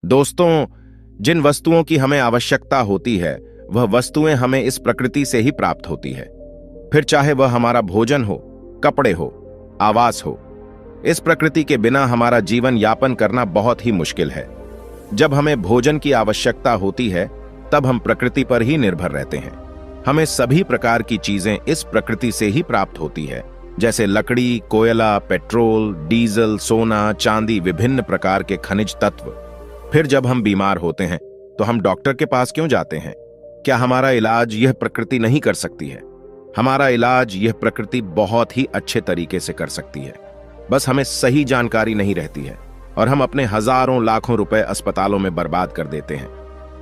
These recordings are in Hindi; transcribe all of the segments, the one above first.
दोस्तों, जिन वस्तुओं की हमें आवश्यकता होती है वह वस्तुएं हमें इस प्रकृति से ही प्राप्त होती है। फिर चाहे वह हमारा भोजन हो, कपड़े हो, आवास हो, इस प्रकृति के बिना हमारा जीवन यापन करना बहुत ही मुश्किल है। जब हमें भोजन की आवश्यकता होती है तब हम प्रकृति पर ही निर्भर रहते हैं। हमें सभी प्रकार की चीजें इस प्रकृति से ही प्राप्त होती है, जैसे लकड़ी, कोयला, पेट्रोल, डीजल, सोना, चांदी, विभिन्न प्रकार के खनिज तत्व। फिर जब हम बीमार होते हैं तो हम डॉक्टर के पास क्यों जाते हैं? क्या हमारा इलाज यह प्रकृति नहीं कर सकती है? हमारा इलाज यह प्रकृति बहुत ही अच्छे तरीके से कर सकती है, बस हमें सही जानकारी नहीं रहती है और हम अपने हजारों लाखों रुपए अस्पतालों में बर्बाद कर देते हैं।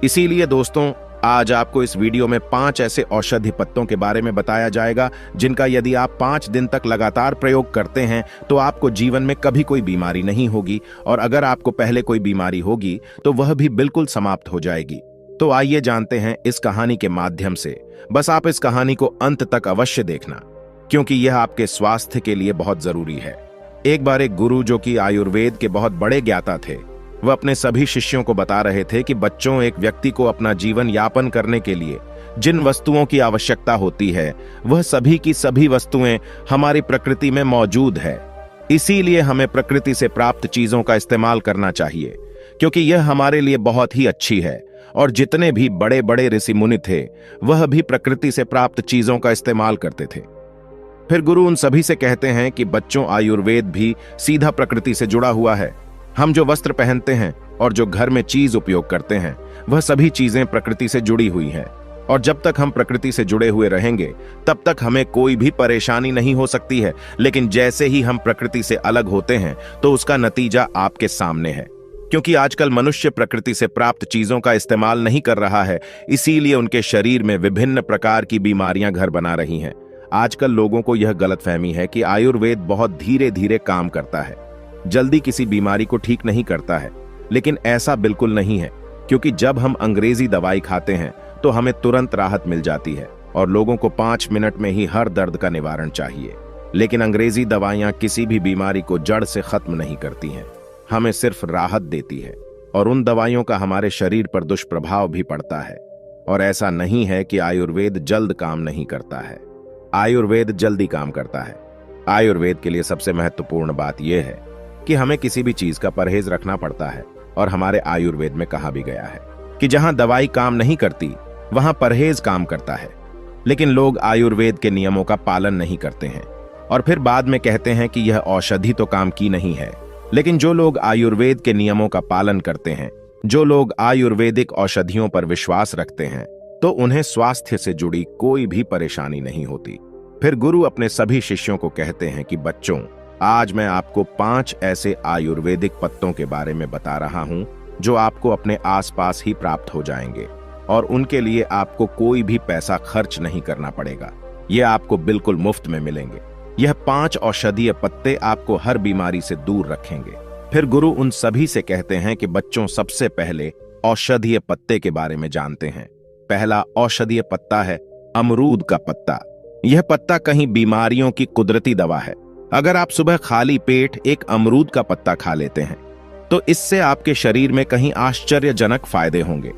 इसीलिए दोस्तों, आज आपको इस वीडियो में 5 ऐसे औषधि पत्तों के बारे में बताया जाएगा जिनका यदि आप 5 दिन तक लगातार प्रयोग करते हैं तो आपको जीवन में कभी कोई बीमारी नहीं होगी, और अगर आपको पहले कोई बीमारी होगी तो वह भी बिल्कुल समाप्त हो जाएगी। तो आइए जानते हैं इस कहानी के माध्यम से। बस आप इस कहानी को अंत तक अवश्य देखना, क्योंकि यह आपके स्वास्थ्य के लिए बहुत जरूरी है। एक बार एक गुरु, जो कि आयुर्वेद के बहुत बड़े ज्ञाता थे, वह अपने सभी शिष्यों को बता रहे थे कि बच्चों, एक व्यक्ति को अपना जीवन यापन करने के लिए जिन वस्तुओं की आवश्यकता होती है वह सभी की सभी वस्तुएं हमारी प्रकृति में मौजूद है। इसीलिए हमें प्रकृति से प्राप्त चीजों का इस्तेमाल करना चाहिए, क्योंकि यह हमारे लिए बहुत ही अच्छी है। और जितने भी बड़े बड़े ऋषि मुनि थे वह भी प्रकृति से प्राप्त चीजों का इस्तेमाल करते थे। फिर गुरु उन सभी से कहते हैं कि बच्चों, आयुर्वेद भी सीधा प्रकृति से जुड़ा हुआ है। हम जो वस्त्र पहनते हैं और जो घर में चीज उपयोग करते हैं वह सभी चीजें प्रकृति से जुड़ी हुई हैं, और जब तक हम प्रकृति से जुड़े हुए रहेंगे तब तक हमें कोई भी परेशानी नहीं हो सकती है। लेकिन जैसे ही हम प्रकृति से अलग होते हैं तो उसका नतीजा आपके सामने है। क्योंकि आजकल मनुष्य प्रकृति से प्राप्त चीजों का इस्तेमाल नहीं कर रहा है, इसीलिए उनके शरीर में विभिन्न प्रकार की बीमारियां घर बना रही हैं। आजकल लोगों को यह गलतफहमी है कि आयुर्वेद बहुत धीरे धीरे काम करता है, जल्दी किसी बीमारी को ठीक नहीं करता है। लेकिन ऐसा बिल्कुल नहीं है, क्योंकि जब हम अंग्रेजी दवाई खाते हैं तो हमें तुरंत राहत मिल जाती है और लोगों को 5 मिनट में ही हर दर्द का निवारण चाहिए। लेकिन अंग्रेजी दवाइयां किसी भी बीमारी को जड़ से खत्म नहीं करती हैं, हमें सिर्फ राहत देती है, और उन दवाइयों का हमारे शरीर पर दुष्प्रभाव भी पड़ता है। और ऐसा नहीं है कि आयुर्वेद जल्द काम नहीं करता है, आयुर्वेद जल्दी काम करता है। आयुर्वेद के लिए सबसे महत्वपूर्ण बात यह है कि हमें किसी भी चीज का परहेज रखना पड़ता है, और हमारे आयुर्वेद में कहा भी गया है कि जहां दवाई काम नहीं करती वहां परहेज काम करता है। लेकिन लोग आयुर्वेद के नियमों का पालन नहीं करते हैं और फिर बाद में कहते हैं कि यह औषधि तो काम की नहीं है। लेकिन जो लोग आयुर्वेद के नियमों का पालन करते हैं, जो लोग आयुर्वेदिक औषधियों पर विश्वास रखते हैं, तो उन्हें स्वास्थ्य से जुड़ी कोई भी परेशानी नहीं होती। फिर गुरु अपने सभी शिष्यों को कहते हैं कि बच्चों, आज मैं आपको 5 ऐसे आयुर्वेदिक पत्तों के बारे में बता रहा हूं जो आपको अपने आसपास ही प्राप्त हो जाएंगे, और उनके लिए आपको कोई भी पैसा खर्च नहीं करना पड़ेगा। ये आपको बिल्कुल मुफ्त में मिलेंगे। यह 5 औषधीय पत्ते आपको हर बीमारी से दूर रखेंगे। फिर गुरु उन सभी से कहते हैं कि बच्चों, सबसे पहले औषधीय पत्ते के बारे में जानते हैं। पहला औषधीय पत्ता है अमरूद का पत्ता। यह पत्ता कहीं बीमारियों की कुदरती दवा है। अगर आप सुबह खाली पेट एक अमरूद का पत्ता खा लेते हैं तो इससे आपके शरीर में कहीं आश्चर्यजनक फायदे होंगे।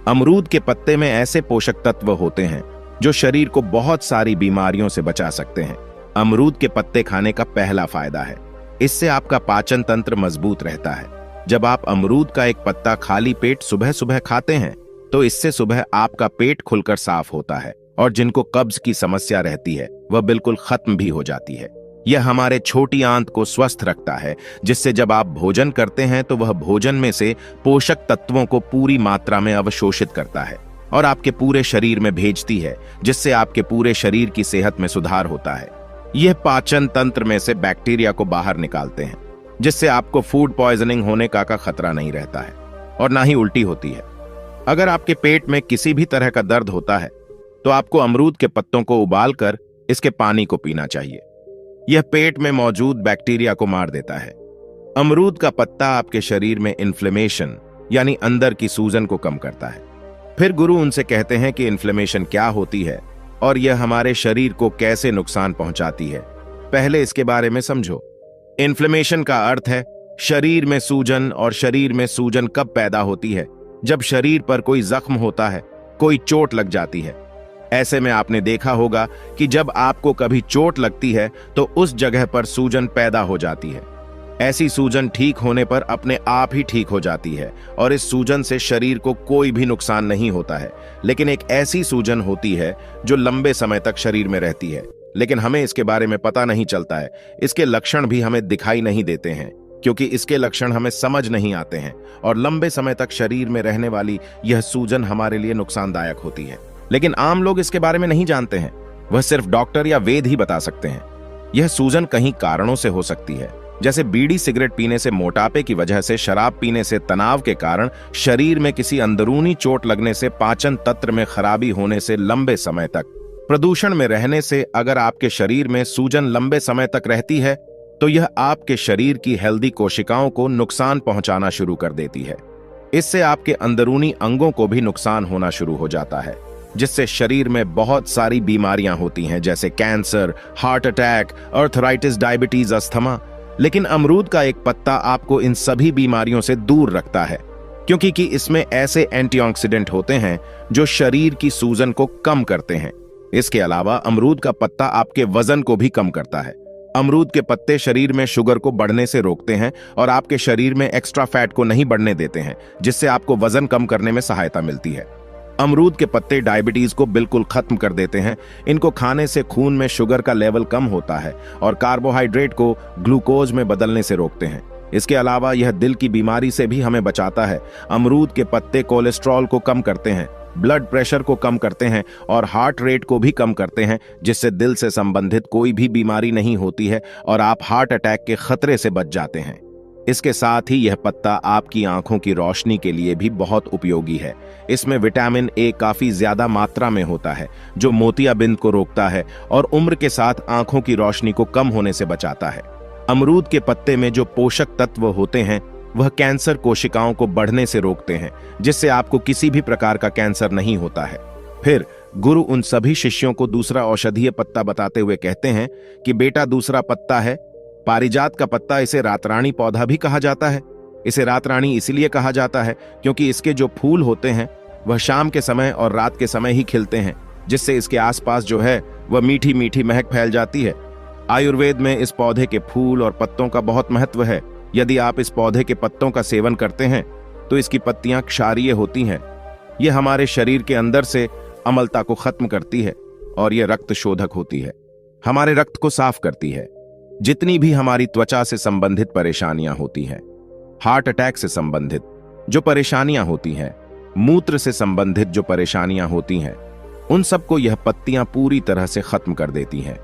अमरूद के पत्ते में ऐसे पोषक तत्व होते हैं जो शरीर को बहुत सारी बीमारियों से बचा सकते हैं। अमरूद के पत्ते खाने का पहला फायदा है, इससे आपका पाचन तंत्र मजबूत रहता है। जब आप अमरूद का एक पत्ता खाली पेट सुबह सुबह खाते हैं तो इससे सुबह आपका पेट खुलकर साफ होता है, और जिनको कब्ज की समस्या रहती है वह बिल्कुल खत्म भी हो जाती है। यह हमारे छोटी आंत को स्वस्थ रखता है, जिससे जब आप भोजन करते हैं तो वह भोजन में से पोषक तत्वों को पूरी मात्रा में अवशोषित करता है और आपके पूरे शरीर में भेजती है, जिससे आपके पूरे शरीर की सेहत में सुधार होता है। यह पाचन तंत्र में से बैक्टीरिया को बाहर निकालते हैं, जिससे आपको फूड पॉइजनिंग होने का खतरा नहीं रहता है और ना ही उल्टी होती है। अगर आपके पेट में किसी भी तरह का दर्द होता है तो आपको अमरूद के पत्तों को उबालकर इसके पानी को पीना चाहिए। यह पेट में मौजूद बैक्टीरिया को मार देता है। अमरूद का पत्ता आपके शरीर में इन्फ्लेमेशन यानी अंदर की सूजन को कम करता है। फिर गुरु उनसे कहते हैं कि इन्फ्लेमेशन क्या होती है और यह हमारे शरीर को कैसे नुकसान पहुंचाती है। पहले इसके बारे में समझो। इन्फ्लेमेशन का अर्थ है शरीर में सूजन और शरीर में सूजन कब पैदा होती है? जब शरीर पर कोई जख्म होता है, कोई चोट लग जाती है। ऐसे में आपने देखा होगा कि जब आपको कभी चोट लगती है तो उस जगह पर सूजन पैदा हो जाती है। ऐसी सूजन ठीक होने पर अपने आप ही ठीक हो जाती है और इस सूजन से शरीर को कोई भी नुकसान नहीं होता है। लेकिन एक ऐसी सूजन होती है जो लंबे समय तक शरीर में रहती है, लेकिन हमें इसके बारे में पता नहीं चलता है। इसके लक्षण भी हमें दिखाई नहीं देते हैं क्योंकि इसके लक्षण हमें समझ नहीं आते हैं और लंबे समय तक शरीर में रहने वाली यह सूजन हमारे लिए नुकसानदायक होती है। लेकिन आम लोग इसके बारे में नहीं जानते हैं, वह सिर्फ डॉक्टर या वैद्य ही बता सकते हैं। यह सूजन कई कारणों से हो सकती है, जैसे बीड़ी सिगरेट पीने से, मोटापे की वजह से, शराब पीने से, तनाव के कारण, शरीर में किसी अंदरूनी चोट लगने से, पाचन तंत्र में खराबी होने से, लंबे समय तक प्रदूषण में रहने से। अगर आपके शरीर में सूजन लंबे समय तक रहती है तो यह आपके शरीर की हेल्दी कोशिकाओं को नुकसान पहुंचाना शुरू कर देती है। इससे आपके अंदरूनी अंगों को भी नुकसान होना शुरू हो जाता है, जिससे शरीर में बहुत सारी बीमारियां होती हैं, जैसे cancer, heart attack, arthritis, diabetes, asthma. लेकिन अमरूद का एक पत्ता आपको इन सभी बीमारियों से दूर रखता है, क्योंकि इसमें ऐसे एंटीऑक्सीडेंट होते हैं जो शरीर की सूजन को कम करते हैं। इसके अलावा अमरूद का पत्ता आपके वजन को भी कम करता है। अमरूद के पत्ते शरीर में शुगर को बढ़ने से रोकते हैं और आपके शरीर में एक्स्ट्रा फैट को नहीं बढ़ने देते हैं, जिससे आपको वजन कम करने में सहायता मिलती है। अमरूद के पत्ते डायबिटीज को बिल्कुल खत्म कर देते हैं। इनको खाने से खून में शुगर का लेवल कम होता है और कार्बोहाइड्रेट को ग्लूकोज में बदलने से रोकते हैं। इसके अलावा यह दिल की बीमारी से भी हमें बचाता है। अमरूद के पत्ते कोलेस्ट्रॉल को कम करते हैं, ब्लड प्रेशर को कम करते हैं और हार्ट रेट को भी कम करते हैं, जिससे दिल से संबंधित कोई भी बीमारी नहीं होती है और आप हार्ट अटैक के खतरे से बच जाते हैं। इसके साथ ही यह पत्ता आपकी आंखों की रोशनी के लिए भी बहुत उपयोगी है। इसमें विटामिन ए काफी ज्यादा मात्रा में होता है, जो मोतियाबिंद को रोकता है और उम्र के साथ आंखों की रोशनी को कम होने से बचाता है। अमरूद के पत्ते में जो पोषक तत्व होते हैं वह कैंसर कोशिकाओं को बढ़ने से रोकते हैं, जिससे आपको किसी भी प्रकार का कैंसर नहीं होता है। फिर गुरु उन सभी शिष्यों को दूसरा औषधीय पत्ता बताते हुए कहते हैं कि बेटा, दूसरा पत्ता है पारिजात का पत्ता। इसे रातरानी पौधा भी कहा जाता है। इसे रातरानी इसलिए कहा जाता है क्योंकि इसके जो फूल होते हैं वह शाम के समय और रात के समय ही खिलते हैं, जिससे इसके आसपास जो है वह मीठी मीठी महक फैल जाती है। आयुर्वेद में इस पौधे के फूल और पत्तों का बहुत महत्व है। यदि आप इस पौधे के पत्तों का सेवन करते हैं तो इसकी पत्तियां क्षारीय होती हैं। यह हमारे शरीर के अंदर से अम्लता को खत्म करती है और यह रक्त शोधक होती है, हमारे रक्त को साफ करती है। जितनी भी हमारी त्वचा से संबंधित परेशानियां होती हैं, हार्ट अटैक से संबंधित जो परेशानियां होती हैं, मूत्र से संबंधित जो परेशानियां होती हैं, उन सबको यह पत्तियां पूरी तरह से खत्म कर देती हैं,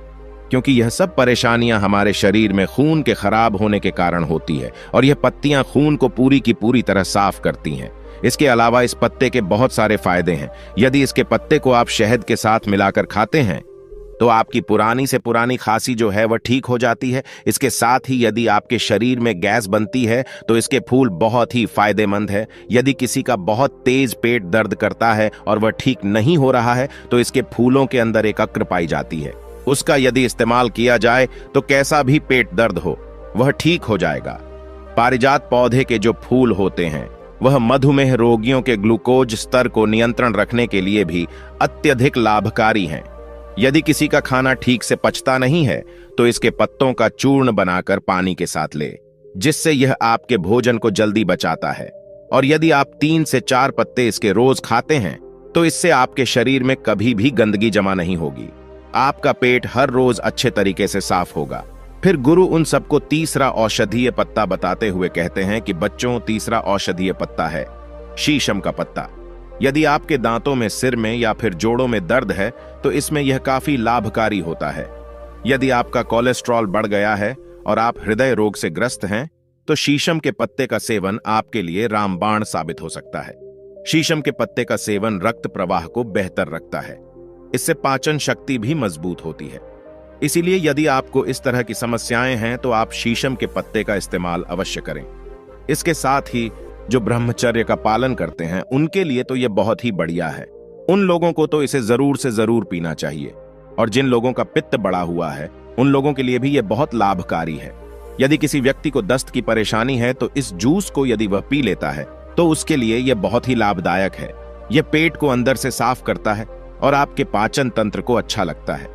क्योंकि यह सब परेशानियां हमारे शरीर में खून के खराब होने के कारण होती है और यह पत्तियां खून को पूरी की पूरी तरह साफ करती हैं। इसके अलावा इस पत्ते के बहुत सारे फायदे हैं। यदि इसके पत्ते को आप शहद के साथ मिलाकर खाते हैं तो आपकी पुरानी से पुरानी खांसी जो है वह ठीक हो जाती है। इसके साथ ही यदि आपके शरीर में गैस बनती है तो इसके फूल बहुत ही फायदेमंद है। यदि किसी का बहुत तेज पेट दर्द करता है और वह ठीक नहीं हो रहा है तो इसके फूलों के अंदर एक अक्र पाई जाती है, उसका यदि इस्तेमाल किया जाए तो कैसा भी पेट दर्द हो वह ठीक हो जाएगा। पारिजात पौधे के जो फूल होते हैं वह मधुमेह रोगियों के ग्लूकोज स्तर को नियंत्रण रखने के लिए भी अत्यधिक लाभकारी हैं। यदि किसी का खाना ठीक से पचता नहीं है तो इसके पत्तों का चूर्ण बनाकर पानी के साथ ले, जिससे यह आपके भोजन को जल्दी बचाता है। और यदि आप 3 से 4 पत्ते इसके रोज खाते हैं तो इससे आपके शरीर में कभी भी गंदगी जमा नहीं होगी। आपका पेट हर रोज अच्छे तरीके से साफ होगा। फिर गुरु उन सबको तीसरा औषधीय पत्ता बताते हुए कहते हैं कि बच्चों, तीसरा औषधीय पत्ता है शीशम का पत्ता। यदि आपके दांतों में, सिर में या फिर जोड़ों में दर्द है तो इसमें यह काफी लाभकारी होता है। यदि आपका कोलेस्ट्रॉल बढ़ गया है और आप हृदय रोग से ग्रस्त हैं तो शीशम के पत्ते का सेवन आपके लिए रामबाण साबित हो सकता है। शीशम के पत्ते का सेवन रक्त प्रवाह को बेहतर रखता है। इससे पाचन शक्ति भी मजबूत होती है। इसीलिए यदि आपको इस तरह की समस्याएं हैं तो आप शीशम के पत्ते का इस्तेमाल अवश्य करें। इसके साथ ही जो ब्रह्मचर्य का पालन करते हैं उनके लिए तो यह बहुत ही बढ़िया है। उन लोगों को तो इसे जरूर से जरूर पीना चाहिए, और जिन लोगों का पित्त बढ़ा हुआ है उन लोगों के लिए भी यह बहुत लाभकारी है। यदि किसी व्यक्ति को दस्त की परेशानी है तो इस जूस को यदि वह पी लेता है तो उसके लिए यह बहुत ही लाभदायक है। यह पेट को अंदर से साफ करता है और आपके पाचन तंत्र को अच्छा लगता है।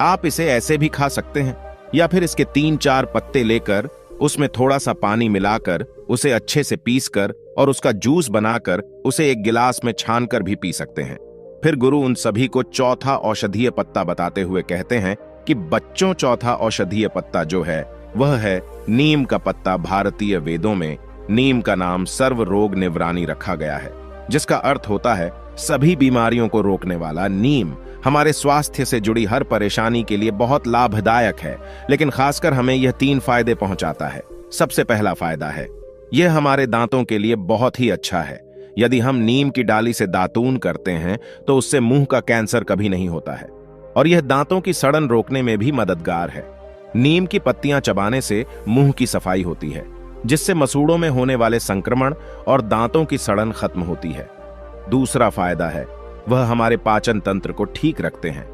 आप इसे ऐसे भी खा सकते हैं या फिर इसके 3-4 पत्ते लेकर उसमें थोड़ा सा पानी मिलाकर उसे अच्छे से पीसकर और उसका जूस बनाकर उसे एक गिलास में छानकर भी पी सकते हैं। फिर गुरु उन सभी को चौथा औषधीय पत्ता बताते हुए कहते हैं कि बच्चों, चौथा औषधीय पत्ता जो है वह है नीम का पत्ता। भारतीय वेदों में नीम का नाम सर्व रोग निवरानी रखा गया है, जिसका अर्थ होता है सभी बीमारियों को रोकने वाला। नीम हमारे स्वास्थ्य से जुड़ी हर परेशानी के लिए बहुत लाभदायक है, लेकिन खासकर हमें यह 3 फायदे पहुंचाता है। सबसे पहला फायदा है यह हमारे दांतों के लिए बहुत ही अच्छा है। यदि हम नीम की डाली से दातून करते हैं तो उससे मुंह का कैंसर कभी नहीं होता है और यह दांतों की सड़न रोकने में भी मददगार है। नीम की पत्तियां चबाने से मुंह की सफाई होती है, जिससे मसूड़ों में होने वाले संक्रमण और दांतों की सड़न खत्म होती है। दूसरा फायदा है वह हमारे पाचन तंत्र को ठीक रखते हैं,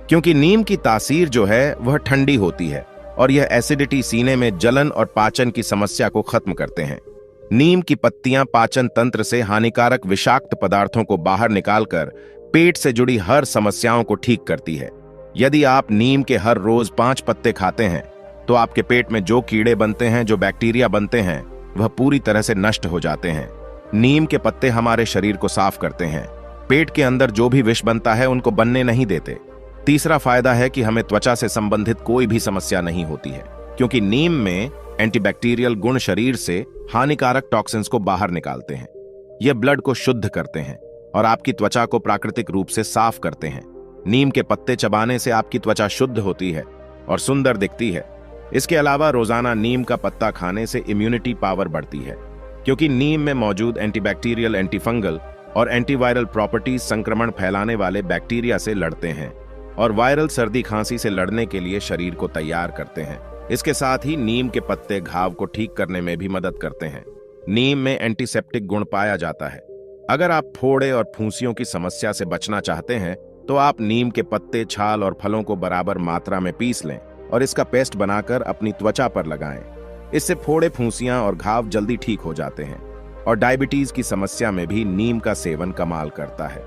क्योंकि नीम की तासीर जो है वह ठंडी होती है और यह एसिडिटी, सीने में जलन और पाचन की समस्या को खत्म करते हैं। नीम की पत्तियां पाचन तंत्र से हानिकारक विषाक्त पदार्थों को बाहर निकालकर पेट से जुड़ी हर समस्याओं को ठीक करती है। यदि आप नीम के हर रोज 5 पत्ते खाते हैं तो आपके पेट में जो कीड़े बनते हैं, जो बैक्टीरिया बनते हैं, वह पूरी तरह से नष्ट हो जाते हैं। नीम के पत्ते हमारे शरीर को साफ करते हैं, पेट के अंदर जो भी विष बनता है उनको बनने नहीं देते। तीसरा फायदा है कि हमें त्वचा से संबंधित कोई भी समस्या नहीं होती है, क्योंकि नीम में एंटीबैक्टीरियल गुण शरीर से हानिकारक टॉक्सिन्स को बाहर निकालते हैं। यह ब्लड को शुद्ध करते हैं और आपकी त्वचा को प्राकृतिक रूप से साफ करते हैं। नीम के पत्ते चबाने से आपकी त्वचा शुद्ध होती है और सुंदर दिखती है। इसके अलावा रोजाना नीम का पत्ता खाने से इम्यूनिटी पावर बढ़ती है, क्योंकि नीम में मौजूद एंटीबैक्टीरियल, एंटीफंगल और एंटीवायरल प्रॉपर्टीज संक्रमण फैलाने वाले बैक्टीरिया से लड़ते हैं और वायरल सर्दी खांसी से लड़ने के लिए शरीर को तैयार करते हैं। इसके साथ ही नीम के पत्ते घाव को ठीक करने में भी मदद करते हैं। नीम में एंटीसेप्टिक गुण पाया जाता है। अगर आप फोड़े और फुंसियों की समस्या से बचना चाहते हैं तो आप नीम के पत्ते, छाल और फलों को बराबर मात्रा में पीस लें और इसका पेस्ट बनाकर अपनी त्वचा पर लगाएं। इससे फोड़े, फुंसियां और घाव जल्दी ठीक हो जाते हैं और डायबिटीज की समस्या में भी नीम का सेवन कमाल करता है।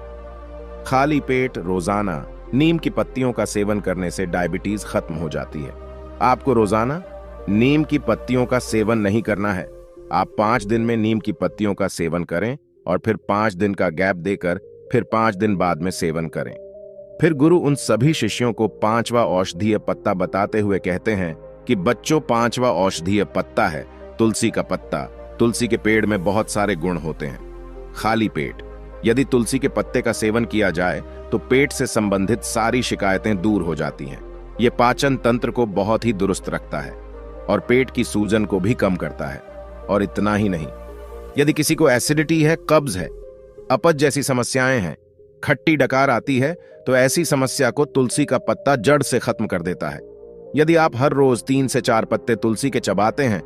खाली पेट रोजाना नीम की पत्तियों का सेवन करने से डायबिटीज खत्म हो जाती है। आपको रोजाना नीम की पत्तियों का सेवन नहीं करना है। आप 5 दिन में नीम की पत्तियों का सेवन करें और फिर 5 दिन का गैप देकर फिर 5 दिन बाद में सेवन करें। फिर गुरु उन सभी शिष्यों को 5वां औषधीय पत्ता बताते हुए कहते हैं कि बच्चों, 5वां औषधीय पत्ता है तुलसी का पत्ता। तुलसी के पेड़ में बहुत सारे गुण होते हैं। खाली पेट यदि तुलसी के पत्ते का सेवन किया जाए तो पेट से संबंधित सारी शिकायतें दूर हो जाती हैं। ये पाचन तंत्र को बहुत ही दुरुस्त रखता है और पेट की सूजन को भी कम करता है। और इतना ही नहीं, यदि किसी को एसिडिटी है, कब्ज है, अपच जैसी समस्याएं हैं, खट्टी डकार आती है, तो ऐसी समस्या को तुलसी का पत्ता जड़ से खत्म कर देता है। यदि आप हर रोज 3 से 4 पत्ते तुलसी के चबाते हैं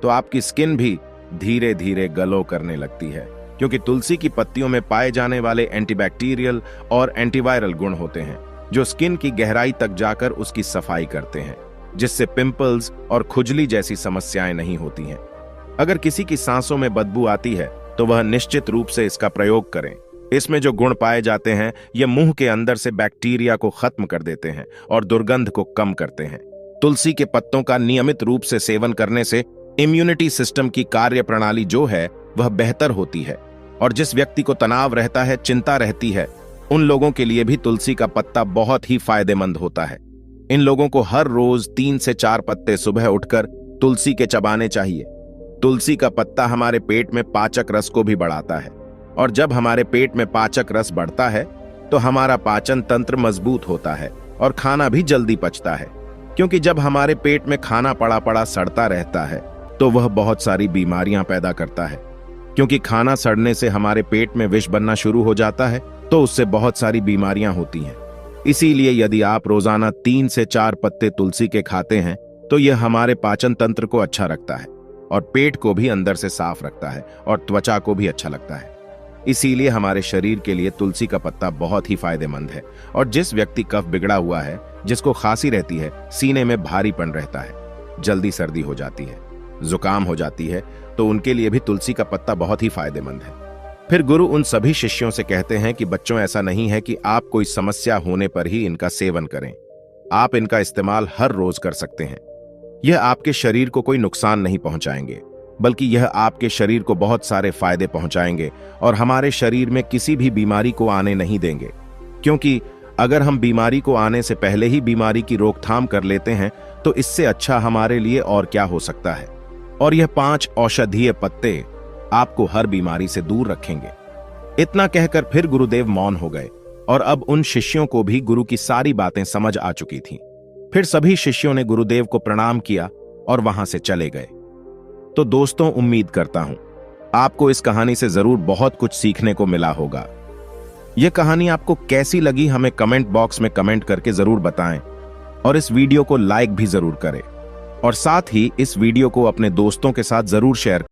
तो आपकी स्किन भी धीरे धीरे ग्लो करने लगती है, क्योंकि तुलसी की पत्तियों में पाए जाने वाले एंटीबैक्टीरियल और एंटीवायरल गुण होते हैं जो स्किन की गहराई तक जाकर उसकी सफाई करते हैं, जिससे पिंपल्स और खुजली जैसी समस्याएं नहीं होती हैं। अगर किसी की सांसों में बदबू आती है तो वह निश्चित रूप से इसका प्रयोग करें। इसमें जो गुण पाए जाते हैं ये मुंह के अंदर से बैक्टीरिया को खत्म कर देते हैं और दुर्गंध को कम करते हैं। तुलसी के पत्तों का नियमित रूप से सेवन करने से इम्यूनिटी सिस्टम की कार्य प्रणाली जो है वह बेहतर होती है और जिस व्यक्ति को तनाव रहता है, चिंता रहती है, उन लोगों के लिए भी तुलसी का पत्ता बहुत ही फायदेमंद होता है। इन लोगों को हर रोज 3 से 4 पत्ते सुबह उठकर तुलसी के चबाने चाहिए। तुलसी का पत्ता हमारे पेट में पाचक रस को भी बढ़ाता है और जब हमारे पेट में पाचक रस बढ़ता है तो हमारा पाचन तंत्र मजबूत होता है और खाना भी जल्दी पचता है, क्योंकि जब हमारे पेट में खाना पड़ा पड़ा सड़ता रहता है तो वह बहुत सारी बीमारियां पैदा करता है। क्योंकि खाना सड़ने से हमारे पेट में विष बनना शुरू हो जाता है तो उससे बहुत सारी बीमारियां होती हैं। इसीलिए यदि आप रोजाना 3 से 4 पत्ते तुलसी के खाते हैं तो यह हमारे पाचन तंत्र को अच्छा रखता है और पेट को भी अंदर से साफ रखता है और त्वचा को भी अच्छा लगता है। इसीलिए हमारे शरीर के लिए तुलसी का पत्ता बहुत ही फायदेमंद है। और जिस व्यक्ति कफ बिगड़ा हुआ है, जिसको खांसी रहती है, सीने में भारीपन रहता है, जल्दी सर्दी हो जाती है, जुकाम हो जाती है, तो उनके लिए भी तुलसी का पत्ता बहुत ही फायदेमंद है। फिर गुरु उन सभी शिष्यों से कहते हैं कि बच्चों, ऐसा नहीं है कि आप कोई समस्या होने पर ही इनका सेवन करें। आप इनका इस्तेमाल हर रोज कर सकते हैं। यह आपके शरीर को कोई नुकसान नहीं पहुंचाएंगे, बल्कि यह आपके शरीर को बहुत सारे फायदे पहुंचाएंगे और हमारे शरीर में किसी भी बीमारी को आने नहीं देंगे। क्योंकि अगर हम बीमारी को आने से पहले ही बीमारी की रोकथाम कर लेते हैं तो इससे अच्छा हमारे लिए और क्या हो सकता है। और यह 5 औषधीय पत्ते आपको हर बीमारी से दूर रखेंगे। इतना कहकर फिर गुरुदेव मौन हो गए और अब उन शिष्यों को भी गुरु की सारी बातें समझ आ चुकी थीं। फिर सभी शिष्यों ने गुरुदेव को प्रणाम किया और वहां से चले गए। तो दोस्तों, उम्मीद करता हूं आपको इस कहानी से जरूर बहुत कुछ सीखने को मिला होगा। यह कहानी आपको कैसी लगी हमें कमेंट बॉक्स में कमेंट करके जरूर बताएं और इस वीडियो को लाइक भी जरूर करें और साथ ही इस वीडियो को अपने दोस्तों के साथ जरूर शेयर